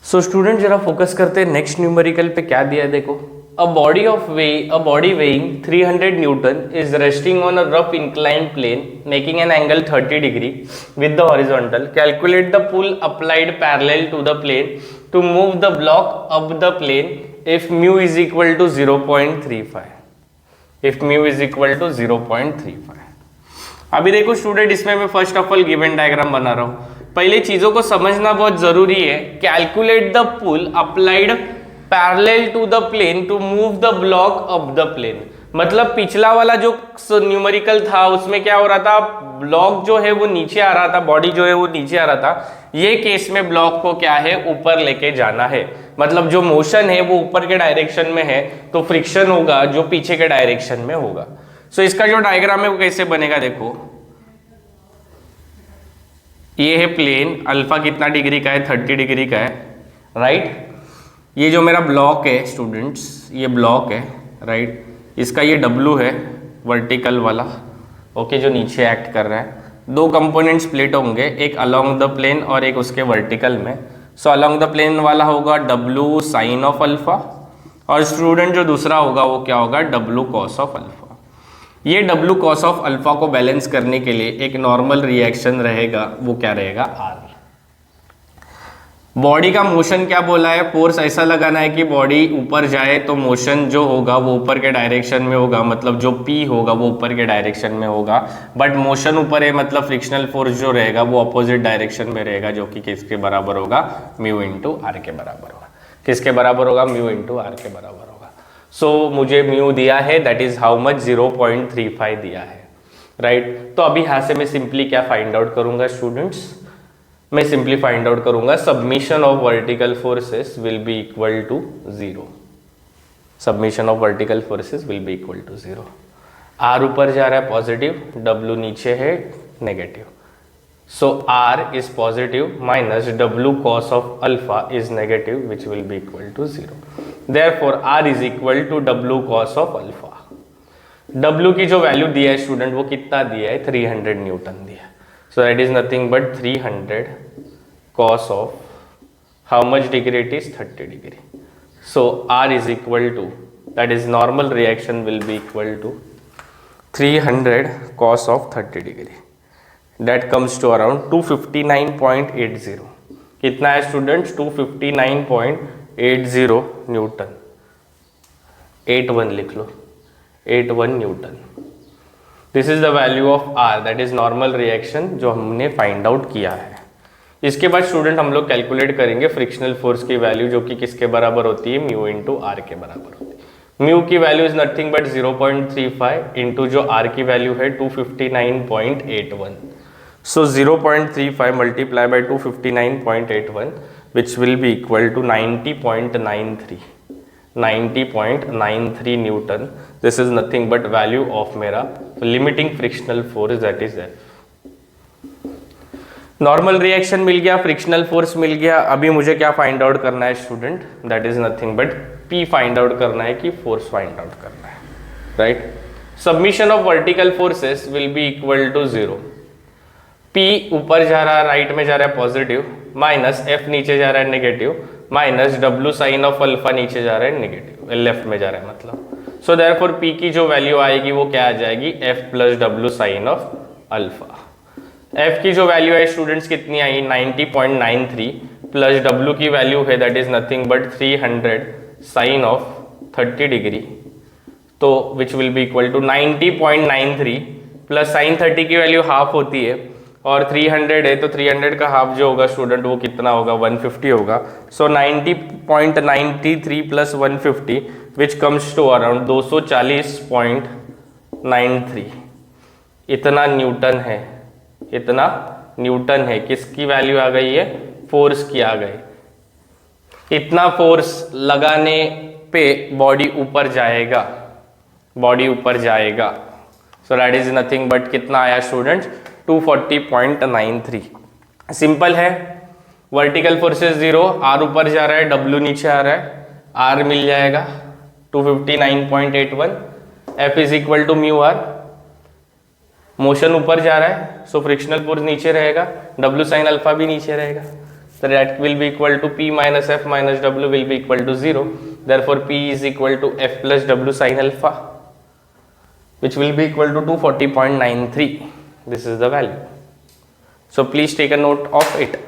So student जरा focus करते हैं नेक्स्ट न्यूमेरिकल पे क्या दिया है देखो। A body weighing 300 newton is resting on a rough inclined plane making an angle 30 degree with the horizontal. Calculate the pull applied parallel to the plane to move the block up the plane if mu is equal to 0.35। If mu is equal to 0.35। अभी देखो student, इसमें मैं first of all given diagram बना रहा हूं। पहले चीजों को समझना बहुत जरूरी है। Calculate the pull applied parallel to the plane to move the block up the plane. मतलब पिछला वाला जो न्यूमेरिकल था उसमें क्या हो रहा था, ब्लॉक जो है वो नीचे आ रहा था, बॉडी जो है वो नीचे आ रहा था। ये केस में ब्लॉक को क्या है, ऊपर लेके जाना है। मतलब जो मोशन है वो ऊपर के डायरेक्शन में है तो फ्रिक्शन होगा जो पीछे के डायरेक्शन में होगा। सो इसका जो डायग्राम है वो कैसे बनेगा देखो। ये है प्लेन, अल्फा कितना डिग्री का है, 30 डिग्री का है, राइट। ये जो मेरा ब्लॉक है स्टूडेंट्स, ये ब्लॉक है, राइट। इसका ये डब्लू है वर्टिकल वाला, ओके, जो नीचे एक्ट कर रहा है। दो कंपोनेंट्स प्लेट होंगे, एक अलोंग द प्लेन और एक उसके वर्टिकल में। सो अलोंग द प्लेन वाला होगा डब्लू साइन ऑफ अल्फा, और स्टूडेंट जो दूसरा होगा वो क्या होगा, डब्लू कॉस ऑफ अल्फा। ये डब्लू कॉस ऑफ अल्फा को बैलेंस करने के लिए एक नॉर्मल रिएक्शन रहेगा, वो क्या रहेगा, आर। बॉडी का मोशन क्या बोला है, फोर्स ऐसा लगाना है कि बॉडी ऊपर जाए तो मोशन जो होगा वो ऊपर के डायरेक्शन में होगा, मतलब जो पी होगा वो ऊपर के डायरेक्शन में होगा। बट मोशन ऊपर है मतलब फ्रिक्शनल फोर्स जो रहेगा वो अपोजिट डायरेक्शन में रहेगा, जो कि किसके बराबर होगा, म्यू इंटू आर के बराबर होगा। किसके बराबर होगा, म्यू इंटू आर के बराबर होगा। सो मुझे म्यू दिया है, दैट इज हाउ मच, 0.35 दिया है, राइट। तो अभी यहाँ से मैं सिंपली क्या फाइंड आउट करूंगा स्टूडेंट्स, मैं सिंपली फाइंड आउट करूंगा submission of vertical forces will be equal to 0। Submission of vertical forces will be equal to 0। R ऊपर जा रहा है पॉजिटिव, डब्ल्यू नीचे है negative. So R is positive minus W cos of alpha is negative which will be equal to 0। Therefore R is equal to W cos of alpha। W की जो value दिया है स्टूडेंट वो कितना दिया है, 300 न्यूटन दिया है। So that is nothing but 300 cos of how much degree it is, 30 degree। So R is equal to, that is normal reaction will be equal to 300 cos of 30 degree। That comes to around 259.80। कितना है students, 259.80 newton. 81 लिख लो, 81 newton. This is the value of R, that is normal reaction जो हमने find out किया है। इसके बाद स्टूडेंट हम लोग कैलकुलेट करेंगे फ्रिक्शनल फोर्स की वैल्यू, जो कि किसके बराबर होती है, म्यू इंटू आर के बराबर होती है। म्यू की value is nothing but 0.35 into जो आर की वैल्यू है 259.81। सो 0.35 multiply by 259.81 which will be equal to 90.93 newton. This is nothing but value of मेरा limiting frictional force, that is F. Normal reaction मिल गया, फ्रिक्शनल फोर्स मिल गया। अभी मुझे क्या फाइंड आउट करना है student, that is nothing but P find out करना है, कि फोर्स फाइंड आउट करना है, right. Submission of vertical forces will be equal to 0। P ऊपर जा रहा है, राइट में जा रहा है पॉजिटिव, माइनस F नीचे जा रहा है negative, minus W sine of alpha नीचे जा रहा है नेगेटिव, लेफ्ट में जा रहा है मतलब। सो देयरफॉर P की जो वैल्यू आएगी वो क्या आ जाएगी, F plus W sine of alpha. F की जो वैल्यू है स्टूडेंट्स कितनी आई, 90.93 प्लस W की वैल्यू है that is nothing but 300 sine of 30 degree, तो which will be equal to 90.93 plus sine 30 की वैल्यू हाफ होती है और 300 है, तो 300 का हाफ जो होगा स्टूडेंट वो कितना होगा, 150 होगा। So 90.93 plus 150 which comes to around 240.93। इतना न्यूटन है, इतना न्यूटन है। किसकी वैल्यू आ गई है, फोर्स की आ गई। इतना फोर्स लगाने पे बॉडी ऊपर जाएगा, बॉडी ऊपर जाएगा। So that is nothing but कितना आया स्टूडेंट्स, 240.93। सिंपल है, वर्टिकल फोर्सेस 0, आर ऊपर जा रहा है, डब्ल्यू नीचे आ रहा है, आर मिल जाएगा 259.81। F is equal to mu R, motion ऊपर जा रहा है सो फ्रिक्शनल फोर्स नीचे रहेगा, डब्ल्यू साइन अल्फा भी नीचे रहेगा, So that will be equal to P minus F minus W will be equal to 0. Therefore, P is equal to F plus W sin alpha, which will be equal to 240.93. This is the value. So please take a note of it.